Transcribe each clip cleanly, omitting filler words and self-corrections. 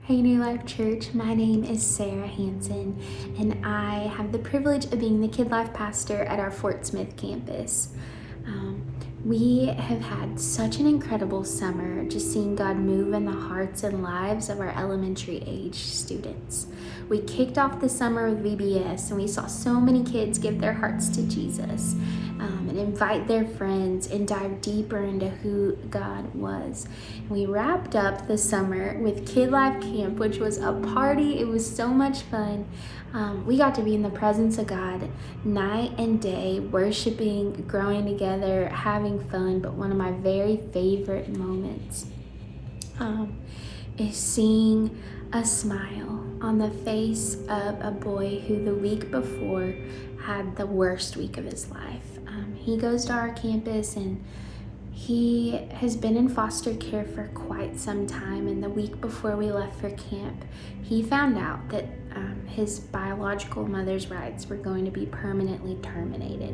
Hey New Life Church, my name is Sarah Hansen, and I have the privilege of being the Kid Life Pastor at our Fort Smith campus. We have had such an incredible summer, just seeing God move in the hearts and lives of our elementary age students. We kicked off the summer with VBS, and we saw so many kids give their hearts to Jesus and invite their friends and dive deeper into who God was. We wrapped up the summer with Kid Life Camp, which was a party. It was so much fun. We got to be in the presence of God night and day, worshiping, growing together, having fun. But one of my very favorite moments is seeing a smile on the face of a boy who the week before had the worst week of his life. He goes to our campus and he has been in foster care for quite some time, and the week before we left for camp, he found out that his biological mother's rights were going to be permanently terminated.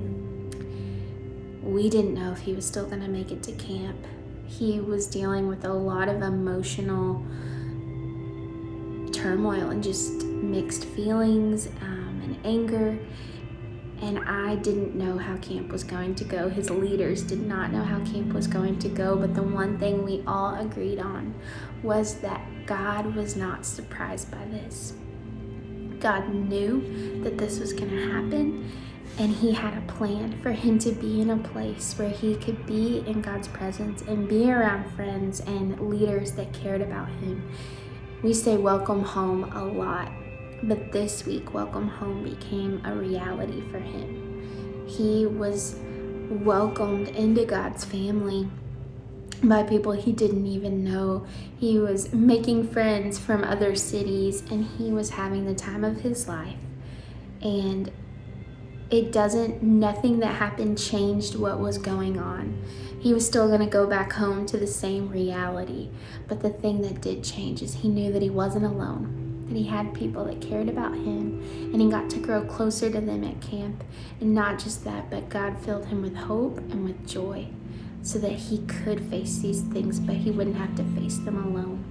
We didn't know if he was still going to make it to camp. He was dealing with a lot of emotional turmoil and just mixed feelings and anger. And I didn't know how camp was going to go. His leaders did not know how camp was going to go. But the one thing we all agreed on was that God was not surprised by this. God knew that this was going to happen. And he had a plan for him to be in a place where he could be in God's presence and be around friends and leaders that cared about him. We say welcome home a lot. But this week, welcome home became a reality for him. He was welcomed into God's family by people he didn't even know. He was making friends from other cities, and he was having the time of his life. And nothing that happened changed what was going on. He was still going to go back home to the same reality. But the thing that did change is he knew that he wasn't alone. That he had people that cared about him, and he got to grow closer to them at camp. And not just that, but God filled him with hope and with joy so that he could face these things, but he wouldn't have to face them alone.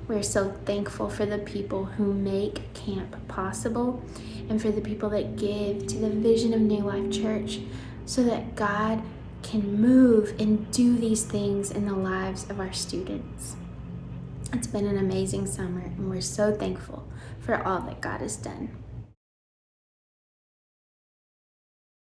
We're so thankful for the people who make camp possible and for the people that give to the vision of New Life Church so that God can move and do these things in the lives of our students. It's been an amazing summer, and we're so thankful for all that God has done.